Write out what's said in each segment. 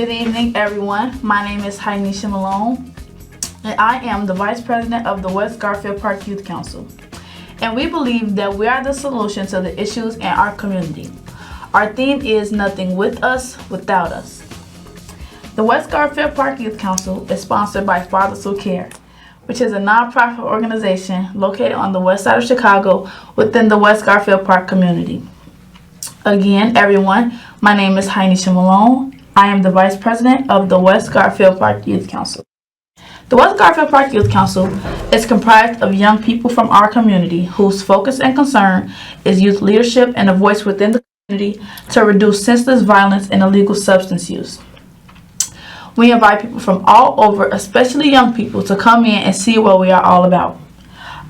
Good evening, everyone. My name is Hainisha Malone, and I am the Vice President of the West Garfield Park Youth Council. And we believe that we are the solution to the issues in our community. Our theme is Nothing With Us, Without Us. The West Garfield Park Youth Council is sponsored by Fathers Who Care, which is a nonprofit organization located on the west side of Chicago within the West Garfield Park community. Again, everyone, my name is Hainisha Malone. I am the Vice President of the West Garfield Park Youth Council. The West Garfield Park Youth Council is comprised of young people from our community whose focus and concern is youth leadership and a voice within the community to reduce senseless violence and illegal substance use. We invite people from all over, especially young people, to come in and see what we are all about.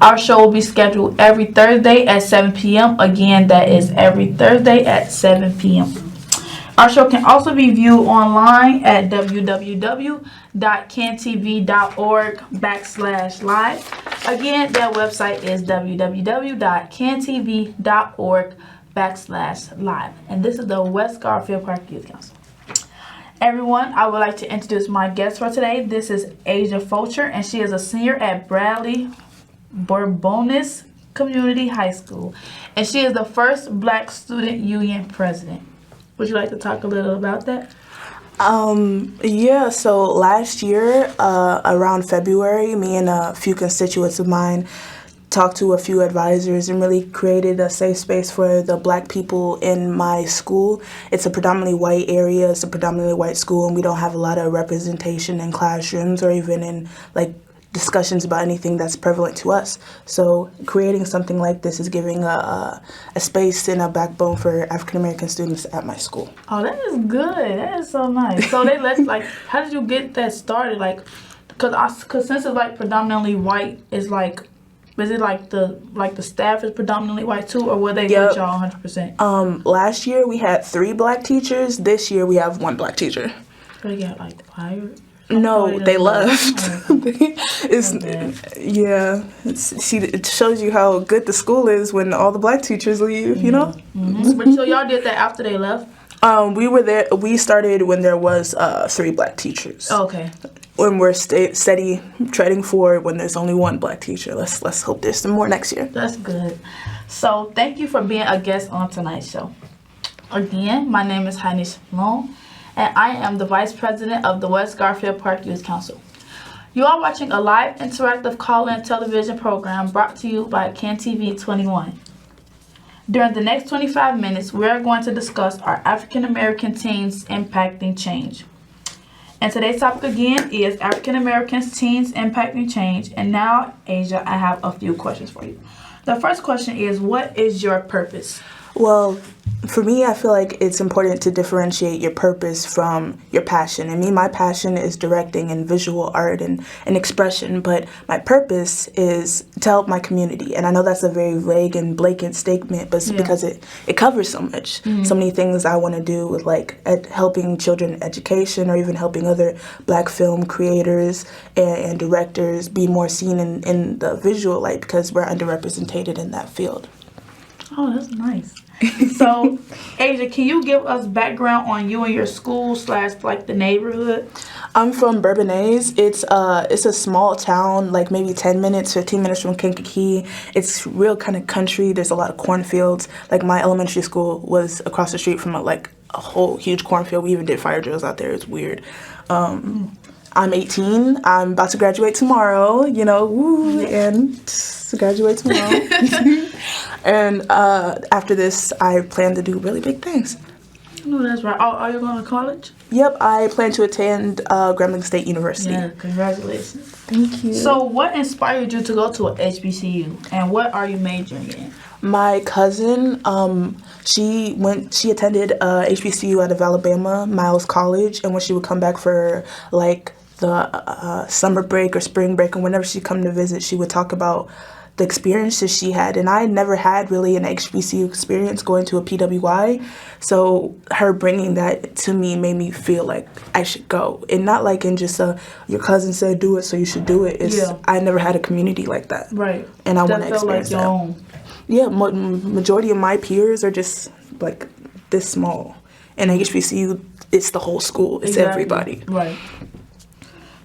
Our show will be scheduled every Thursday at 7 p.m. Again, that is every Thursday at 7 p.m. Our show can also be viewed online at www.cantv.org/live. Again, that website is www.cantv.org/live. And this is the West Garfield Park Youth Council. Everyone, I would like to introduce my guest for today. This is Asia Fulcher, and she is a senior at Bradley Bourbonis Community High School, and she is the first Black Student Union president. Would you like to talk a little about that? So last year, around February, me and a few constituents of mine talked to a few advisors and really created a safe space for the Black people in my school. It's a predominantly white area, it's a predominantly white school, and we don't have a lot of representation in classrooms or even in discussions about anything that's prevalent to us. So creating something like this is giving a space and a backbone for African American students at my school. Oh, that is good. That is so nice. So they how did you get that started? Cause since it's predominantly white, is it the staff is predominantly white too, or were they with y'all 100%? Last year we had 3 Black teachers. This year we have 1 Black teacher. So they got fired? No, they left. It shows you how good the school is when all the Black teachers leave, you know? Mm-hmm. But so y'all did that after they left? We were there. We started when there was 3 Black teachers. Oh, okay. When we're steady treading forward when there's only 1 Black teacher. Let's hope there's some more next year. That's good. So thank you for being a guest on tonight's show. Again, my name is Hainisha Malone, and I am the Vice President of the West Garfield Park Youth Council. You are watching a live interactive call-in television program brought to you by CanTV 21. During the next 25 minutes, we are going to discuss our African American teens impacting change. And today's topic again is African Americans teens impacting change. And now, Asia, I have a few questions for you. The first question is, what is your purpose? Well, for me, I feel like it's important to differentiate your purpose from your passion. And my passion is directing and visual art and expression, but my purpose is to help my community. And I know that's a very vague and blatant statement, but it's because it covers so much. Mm-hmm. So many things I want to do with helping children education or even helping other Black film creators and directors be more seen in the visual light because we're underrepresented in that field. Oh, that's nice. So, Asia, can you give us background on you and your school / the neighborhood? I'm from Bourbonnais. It's a small town, maybe 10 minutes, 15 minutes from Kankakee. It's real kind of country. There's a lot of cornfields. My elementary school was across the street from a whole huge cornfield. We even did fire drills out there. It's weird. I'm 18. I'm about to graduate tomorrow, and to graduate tomorrow. And after this, I plan to do really big things. No, that's right. Oh, are you going to college? Yep, I plan to attend Grambling State University. Yeah, congratulations. Thank you. So what inspired you to go to a HBCU, and what are you majoring in? My cousin, she attended HBCU out of Alabama, Miles College, and when she would come back for the summer break or spring break, and whenever she'd come to visit, she would talk about the experiences she had. And I never had really an HBCU experience going to a PWI, so her bringing that to me made me feel like I should go. And not in just your cousin said do it, so you should do it. I never had a community like that. Right. And I want to experience that. Own. Yeah, majority of my peers are just this small. And at HBCU, it's the whole school. It's everybody. Right.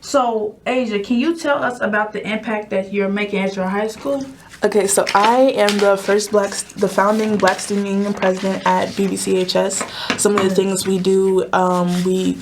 So, Asia, can you tell us about the impact that you're making at your high school? Okay, so I am the founding Black Student Union president at BBCHS. Some of the things we do,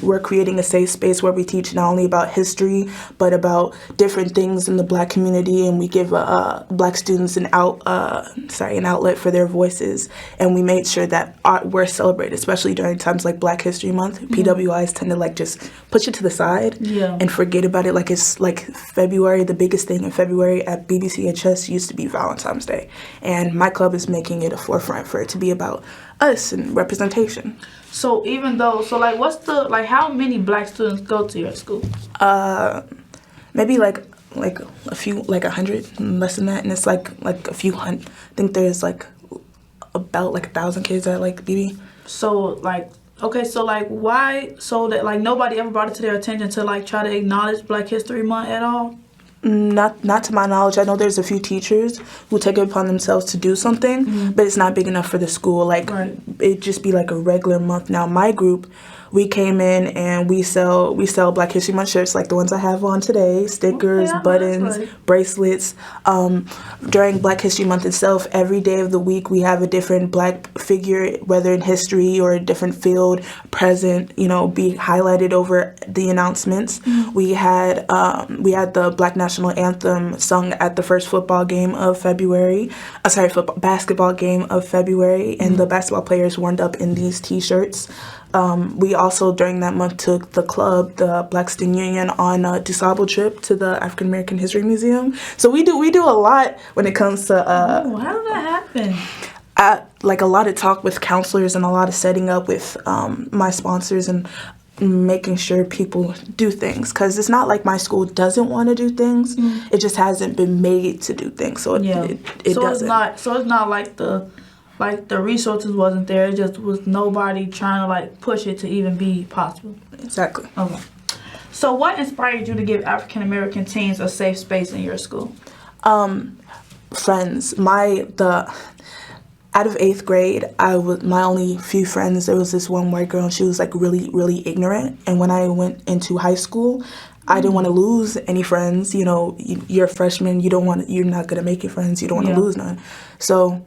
we're creating a safe space where we teach not only about history, but about different things in the Black community, and we give Black students an outlet for their voices. And we made sure that we're celebrated, especially during times like Black History Month. PWIs tend to like just push it to the side and forget about it. Like it's like February, the biggest thing in February at BBCHS used to be Valentine's Day, and my club is making it a forefront for it to be about us and representation. So even though, how many Black students go to your school? Maybe like a few, like 100, less than that, and it's like a few hundred. I think there's like about 1,000 kids at like BB. So why? So that like nobody ever brought it to their attention to like try to acknowledge Black History Month at all? Not to my knowledge. I know there's a few teachers who take it upon themselves to do something, but it's not big enough for the school. Like, it'd just be like a regular month. Now, my group, we came in and we sell Black History Month shirts like the ones I have on today, stickers, buttons, bracelets. During Black History Month itself, every day of the week we have a different Black figure, whether in history or a different field, present, be highlighted over the announcements. We had the Black National Anthem sung at the first basketball game of February, and the basketball players warmed up in these T-shirts. We also, during that month, took the Black Student Union on a DuSable trip to the African American History Museum. So we do a lot when it comes to... how did that happen? A lot of talk with counselors and a lot of setting up with my sponsors and making sure people do things. Because it's not like my school doesn't want to do things. It just hasn't been made to do things. So it doesn't. So it's not like the resources wasn't there. It just was nobody trying to like push it to even be possible. Exactly. Okay. So what inspired you to give African American teens a safe space in your school? Friends. Out of 8th grade, my only few friends, there was this one white girl, and she was like really, really ignorant. And when I went into high school, I didn't want to lose any friends. You're a freshman, you're not gonna make your friends. You don't want to lose none. So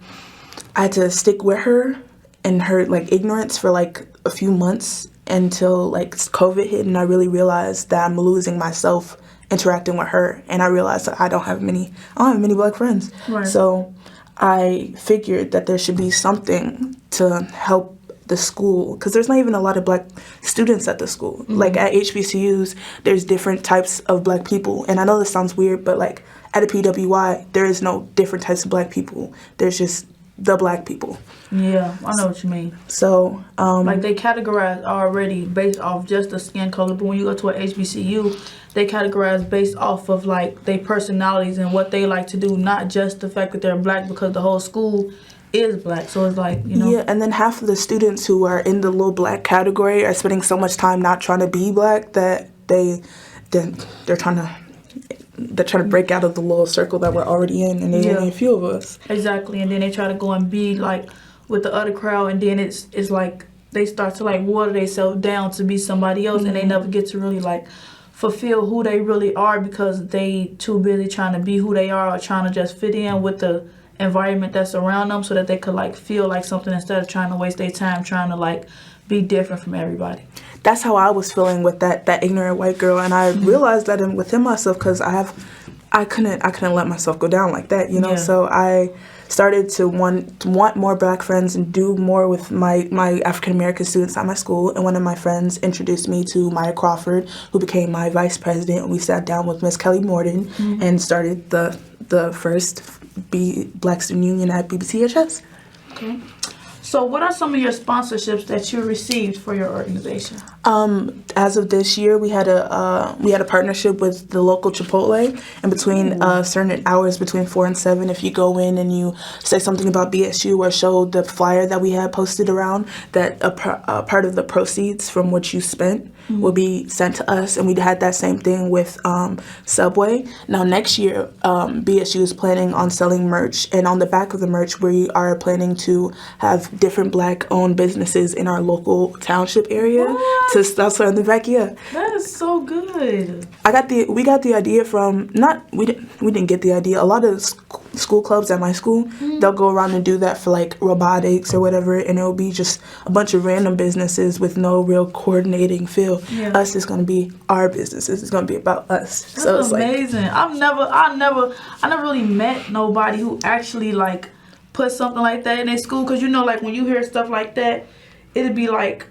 I had to stick with her and her like ignorance for like a few months until like COVID hit, and I really realized that I'm losing myself interacting with her, and I realized that I don't have many Black friends. Right. So I figured that there should be something to help the school, because there's not even a lot of Black students at the school. Like at HBCUs, there's different types of Black people, and I know this sounds weird, but like at a PWI, there is no different types of Black people. There's just the Black people. Yeah, I know what you mean. So, like they categorize already based off just the skin color, but when you go to an HBCU, they categorize based off of like their personalities and what they like to do, not just the fact that they're Black, because the whole school is Black. So it's like, Yeah, and then half of the students who are in the little Black category are spending so much time not trying to be Black that they're trying to break out of the little circle that we're already in, and there's only a few of us. Exactly, and then they try to go and be like with the other crowd, and then it's like they start to like water themselves down to be somebody else, and they never get to really like fulfill who they really are, because they too busy trying to be who they are or trying to just fit in with the environment that's around them, so that they could like feel like something instead of trying to waste their time trying to like be different from everybody. That's how I was feeling with that ignorant white girl, and I realized that within myself, because I couldn't let myself go down like that, So I started to want more Black friends and do more with my African American students at my school. And one of my friends introduced me to Maya Crawford, who became my vice president. And we sat down with Miss Kelly Morden and started the first Black Student Union at BBCHS. Okay. So what are some of your sponsorships that you received for your organization? As of this year, we had a partnership with the local Chipotle, and between certain hours between 4 and 7, if you go in and you say something about BSU or show the flyer that we had posted around, that a part of the proceeds from what you spent will be sent to us. And we had that same thing with Subway. Now next year, BSU is planning on selling merch, and on the back of the merch we are planning to have different Black-owned businesses in our local township area What? to start in the back. Yeah, That is so good. we got the idea from we didn't get the idea. A lot of school clubs at my school, they'll go around and do that for like robotics or whatever, and it'll be just a bunch of random businesses with no real coordinating feel. Yeah. Us is gonna be our businesses. It's gonna be about us. That's so it's amazing. I never really met nobody who actually like put something like that in their school. Cause you know, like when you hear stuff like that, it'd be like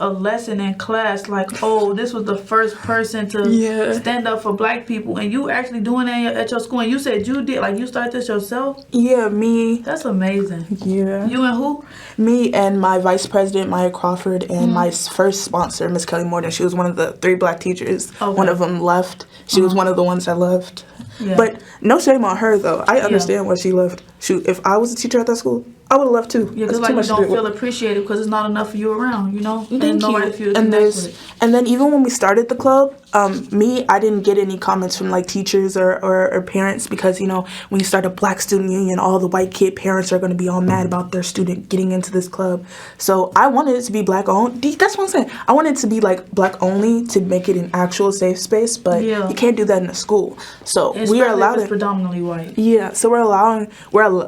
a lesson in class, like, oh, this was the first person to stand up for Black people, and you actually doing that at your school, and you said you did, like, you started this yourself? Yeah, me. That's amazing. Yeah. You and who? Me and my vice president, Maya Crawford, and my first sponsor, Miss Kelly Morton. She was one of the 3 Black teachers. Okay. One of them left. She was one of the ones that left. Yeah. But no shame on her, though. I understand why she left. Shoot, if I was a teacher at that school, I would have left too. Yeah, because like you don't feel appreciated because it's not enough of you around, you know? Thank you. And And then even when we started the club, I didn't get any comments from like teachers or parents because, you know, when you start a Black student union, all the white kid parents are going to be all mad about their student getting into this club. So I wanted it to be Black owned. That's what I'm saying. I wanted it to be like Black only to make it an actual safe space, but you can't do that in a school. So we are allowed to predominantly white. Yeah, so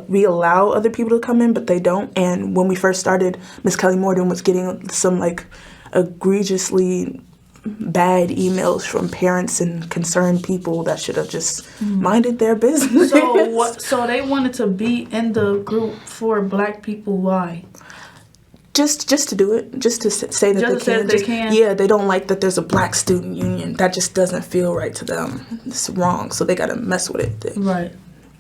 we allow other people to come in, but they don't. And when we first started, Miss Kelly Morton was getting some like egregiously bad emails from parents and concerned people that should have just minded their business. So they wanted to be in the group for Black people. Why? Just to do it, just to say that they can. Yeah, they don't like that there's a Black student union. That just doesn't feel right to them. It's wrong, so they gotta mess with it. Right.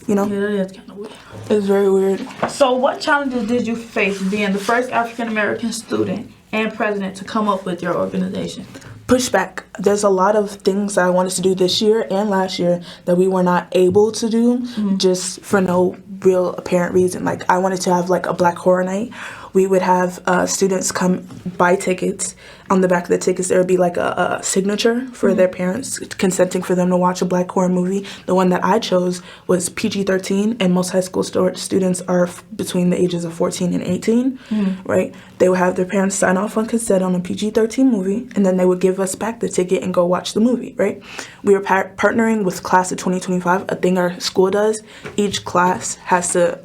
You know? Yeah, that is kind of weird. It's very weird. So what challenges did you face being the first African American student and president to come up with your organization? Pushback. There's a lot of things that I wanted to do this year and last year that we were not able to do just for no real apparent reason. Like I wanted to have like a Black Horror Night. We would have students come buy tickets. On the back of the tickets, there would be like a signature for their parents consenting for them to watch a Black horror movie. The one that I chose was PG-13, and most high school students are between the ages of 14 and 18, right? They would have their parents sign off on consent on a PG-13 movie, and then they would give us back the ticket and go watch the movie, right? We were partnering with Class of 2025, a thing our school does. Each class has to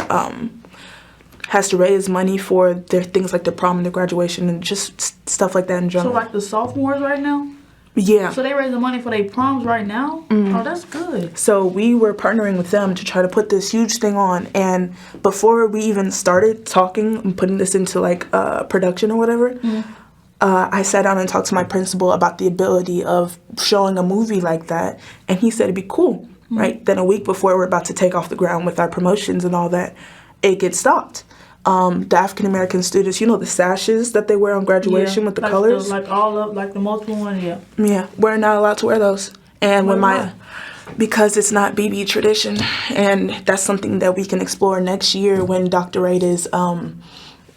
raise money for their things like their prom and their graduation and just stuff like that in general. So like the sophomores right now? Yeah. So they raise the money for their proms right now? Oh, that's good. So we were partnering with them to try to put this huge thing on. And before we even started talking and putting this into like production or whatever, I sat down and talked to my principal about the ability of showing a movie like that. And he said it'd be cool, right? Then a week before we're about to take off the ground with our promotions and all that, it gets stopped. The African American students, you know, the sashes that they wear on graduation with the like colors? Like all of, like the multiple one, Yeah, we're not allowed to wear those. And because it's not BB tradition, and that's something that we can explore next year when Dr. Wright is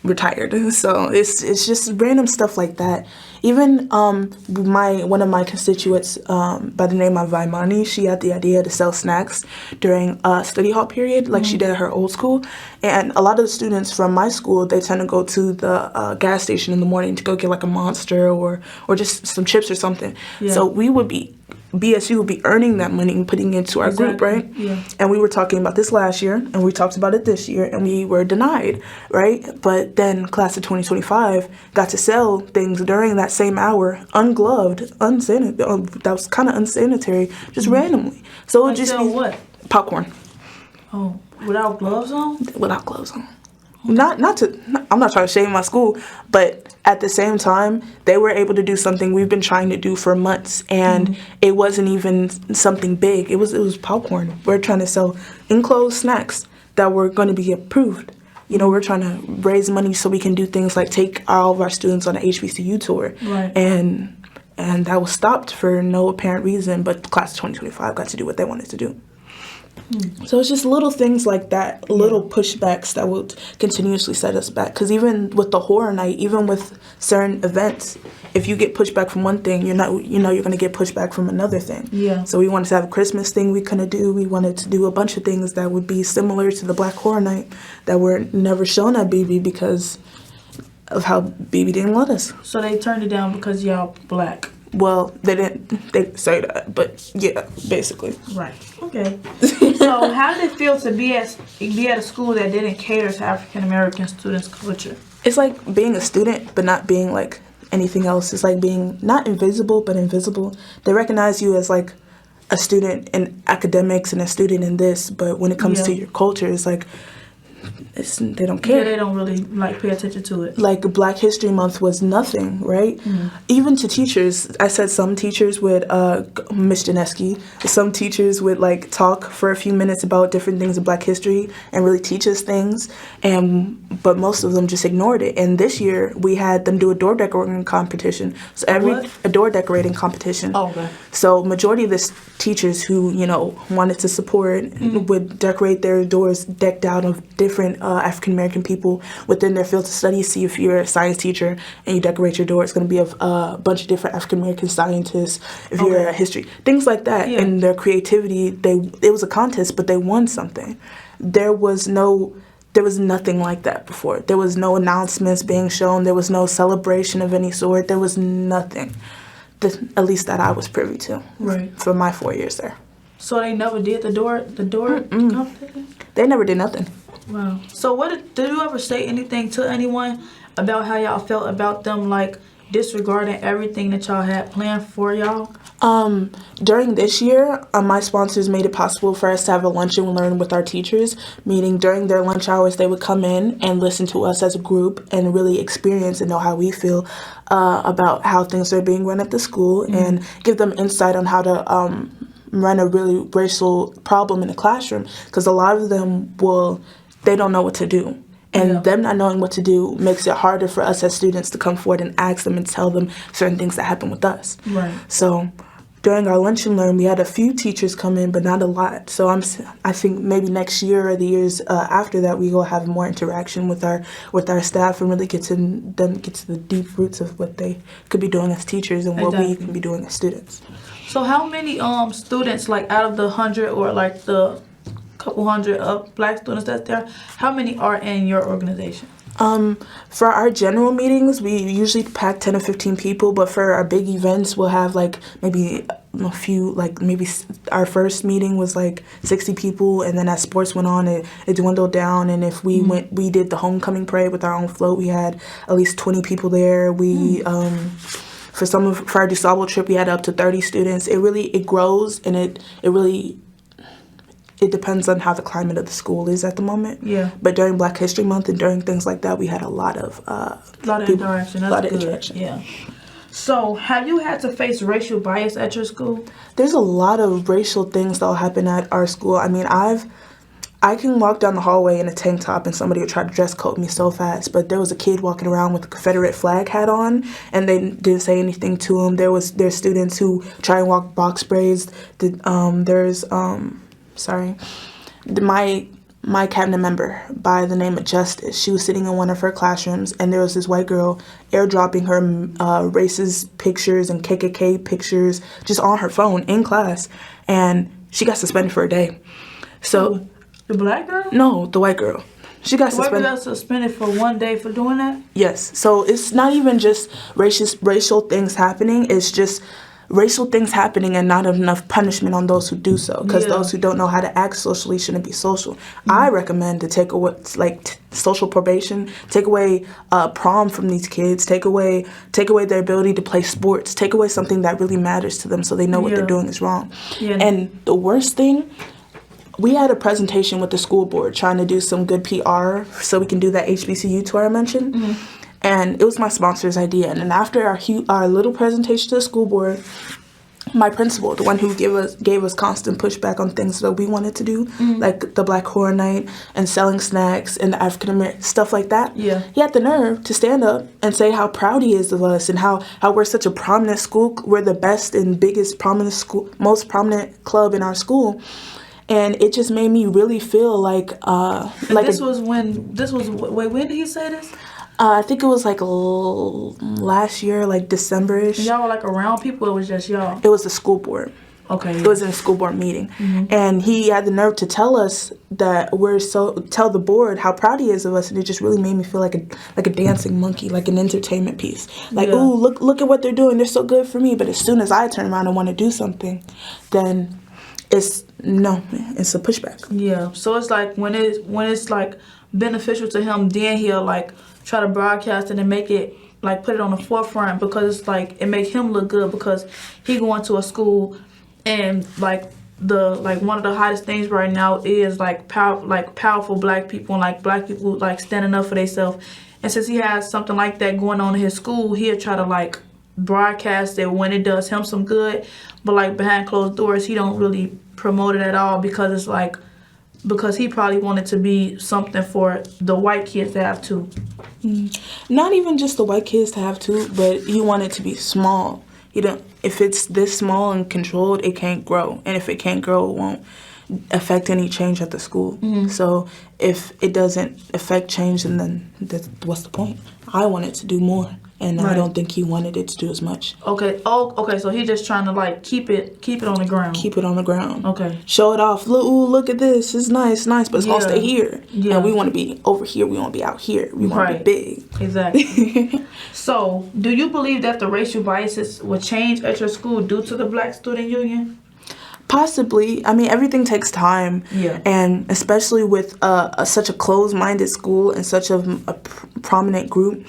retired. So it's just random stuff like that. Even one of my constituents by the name of Vaimani, she had the idea to sell snacks during study hall period, like she did at her old school. And a lot of the students from my school, they tend to go to the gas station in the morning to go get like a Monster or just some chips or something. Yeah. So BSU would be earning that money and putting it into our group, right? Yeah. And we were talking about this last year, and we talked about it this year, and we were denied, right? But then Class of 2025 got to sell things during that same hour, ungloved, unsanitary. That was kind of unsanitary, just randomly. So it would just be what? Popcorn. Oh, without gloves on? Without gloves on. I'm not trying to shame my school, but at the same time, they were able to do something we've been trying to do for months, and it wasn't even something big. It was popcorn. We're trying to sell enclosed snacks that were going to be approved. You know, we're trying to raise money so we can do things like take all of our students on an HBCU tour, right. and that was stopped for no apparent reason. But Class of 2025 got to do what they wanted to do. So it's just little things like that, little pushbacks that will continuously set us back. Because even with the horror night, even with certain events, if you get pushback from one thing, you're going to get pushback from another thing. Yeah. So we wanted to have a Christmas thing we couldn't do. We wanted to do a bunch of things that would be similar to the Black Horror Night that were never shown at BB because of how BB didn't let us. So they turned it down because y'all black. Well, they didn't say that, but yeah, basically. Right. Okay. So how did it feel to be at a school that didn't cater to African American students' culture? It's like being a student, but not being like anything else. It's like being not invisible, but invisible. They recognize you as like a student in academics and a student in this, but when it comes to your culture, it's like they don't care. Yeah, they don't really like pay attention to it. Like Black History Month was nothing, right? Even to teachers, I said some teachers would, Ms. Janeski, some teachers would like talk for a few minutes about different things of Black history and really teach us things, but most of them just ignored it. And this year we had them do a door decorating competition. So a door decorating competition. Oh, okay. So majority of the teachers who wanted to support would decorate their doors decked out of different African American people within their field of study. See, if you're a science teacher and you decorate your door, it's going to be of a bunch of different African American scientists. If you're a history, things like that. Yeah. And their creativity, it was a contest, but they won something. There was nothing like that before. There was no announcements being shown. There was no celebration of any sort. There was nothing, at least that I was privy to. Right. For my 4 years there. So they never did the door competition? They never did nothing. Wow. So did you ever say anything to anyone about how y'all felt about them like disregarding everything that y'all had planned for y'all? During this year, my sponsors made it possible for us to have a lunch and learn with our teachers, meaning during their lunch hours, they would come in and listen to us as a group and really experience and know how we feel about how things are being run at the school and give them insight on how to run a really racial problem in the classroom, because a lot of them they don't know what to do. And them not knowing what to do makes it harder for us as students to come forward and ask them and tell them certain things that happen with us. Right. So during our lunch and learn, we had a few teachers come in, but not a lot. So I think maybe next year or the years after that, we will have more interaction with our staff and really get to the deep roots of what they could be doing as teachers and what we can be doing as students. So how many students, like out of the 100 or like the couple hundred of Black students that's there, how many are in your organization? For our general meetings, we usually pack 10 or 15 people, but for our big events, we'll have like maybe a few, like maybe our first meeting was like 60 people, and then as sports went on, it dwindled down, and if we we did the homecoming parade with our own float, we had at least 20 people there. We, for our DuSable trip, we had up to 30 students. It grows, and it depends on how the climate of the school is at the moment. Yeah. But during Black History Month and during things like that, we had a lot of interaction. That's good. Interaction. Yeah. So, have you had to face racial bias at your school? There's a lot of racial things that'll happen at our school. I mean, I can walk down the hallway in a tank top and somebody would try to dress code me so fast, but there was a kid walking around with a Confederate flag hat on, and they didn't say anything to him. There's students who try and walk box braids. My cabinet member by the name of Justice, she was sitting in one of her classrooms, and there was this white girl airdropping her racist pictures and KKK pictures just on her phone in class, and she got suspended for a day. So the Black girl? No, the white girl. She got suspended. Got suspended for 1 day for doing that? Yes. So it's not even just racial things happening. It's just racial things happening and not enough punishment on those who do so, because those who don't know how to act socially shouldn't be social. I recommend to take away social probation, take away prom from these kids, take away their ability to play sports, take away something that really matters to them so they know what they're doing is wrong. Yeah. And the worst thing, we had a presentation with the school board trying to do some good PR so we can do that HBCU tour I mentioned. And it was my sponsor's idea. And then after our little presentation to the school board, my principal, the one who gave us constant pushback on things that we wanted to do, like the Black Horror Night and selling snacks and the African American stuff like that. Yeah. He had the nerve to stand up and say how proud he is of us and how we're such a prominent school. We're the best and biggest prominent school, most prominent club in our school. And it just made me really feel like when did he say this? I think it was like last year, like December-ish. And y'all were like around people, or it was just y'all? It was the school board. Okay. It was in a school board meeting. And he had the nerve to tell us that tell the board how proud he is of us, and it just really made me feel like a dancing monkey, like an entertainment piece. Like, ooh, look at what they're doing. They're so good for me. But as soon as I turn around and want to do something, then it's a pushback. Yeah. So it's like when it's like beneficial to him, then he'll like try to broadcast it and make it like put it on the forefront, because it's like it makes him look good because he going to a school. And like one of the hottest things right now is powerful black people, and like black people like standing up for themselves. And since he has something like that going on in his school, he'll try to like broadcast it when it does him some good. But like behind closed doors, he don't really promote it at all, because it's like because he probably wanted to be something for the white kids to have too. Not even just the white kids to have too, but he wanted to be small. If it's this small and controlled, it can't grow. And if it can't grow, it won't affect any change at the school. So if it doesn't affect change, then what's the point? I wanted to do more, and I don't think he wanted it to do as much. Okay. Okay. So he's just trying to like keep it on the ground. Keep it on the ground. Okay. Show it off. Look at this. It's nice, but it's gonna stay here. Yeah. And we want to be over here. We want to be out here. We want to be big. Exactly. So, do you believe that the racial biases will change at your school due to the Black Student Union? Possibly. I mean, everything takes time. Yeah. And especially with such a closed-minded school and such a prominent group,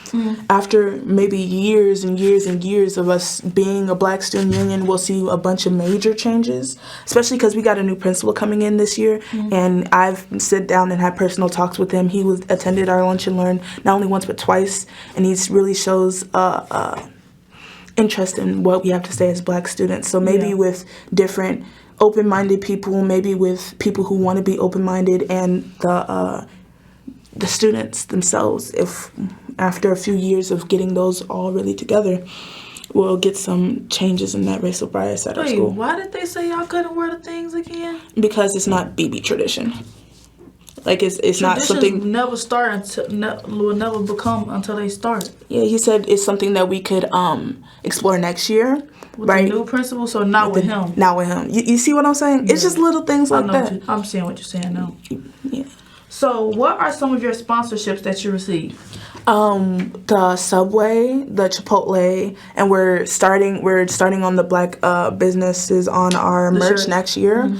after maybe years and years and years of us being a Black Student Union, we'll see a bunch of major changes, especially because we got a new principal coming in this year. And I've sit down and had personal talks with him. He attended our Lunch and Learn not only once but twice, and he really shows interest in what we have to say as Black students. So maybe with different open-minded people, maybe with people who want to be open-minded, and the students themselves, if after a few years of getting those all really together, we'll get some changes in that racial bias at our school. Why did they say y'all couldn't wear the things again? Because it's not BB tradition. Like it's not something never start will never become until they start. Yeah, he said it's something that we could explore next year. With the new principal, so not with him. Not with him. You see what I'm saying? Yeah. It's just little things like that. I'm seeing what you're saying now. Yeah. So, what are some of your sponsorships that you receive? The Subway, the Chipotle, and we're starting on the Black businesses on our merch next year.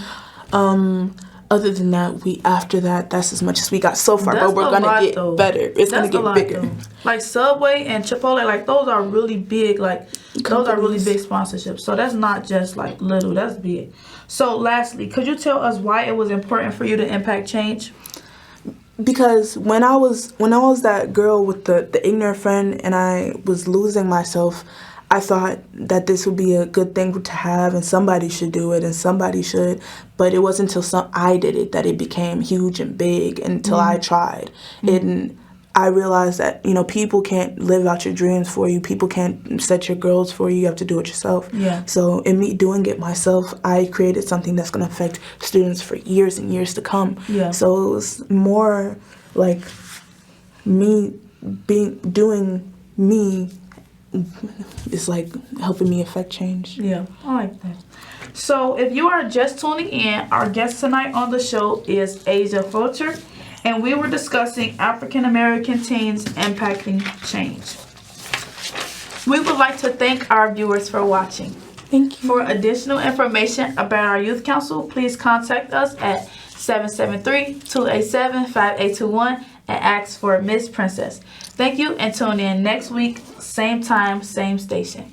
Other than that, that's as much as we got so far. But we're gonna get better. It's gonna get bigger. Like Subway and Chipotle, like those are really big. Like those are really big sponsorships. So that's not just like little. That's big. So lastly, could you tell us why it was important for you to impact change? Because when I was that girl with the ignorant friend and I was losing myself, I thought that this would be a good thing to have, and somebody should do it, and somebody should. But it wasn't until I did it that it became huge and big, until I tried. And I realized that, people can't live out your dreams for you. People can't set your goals for you. You have to do it yourself. Yeah. So in me doing it myself, I created something that's going to affect students for years and years to come. Yeah. So it was more like me doing me. It's like helping me affect change. Yeah, I like that. So if you are just tuning in, our guest tonight on the show is Asia Fulcher, and we were discussing African American teens impacting change. We would like to thank our viewers for watching. Thank you. For additional information about our youth council, please contact us at 773-287-5821 and ask for Miss Princess. Thank you, and tune in next week, same time, same station.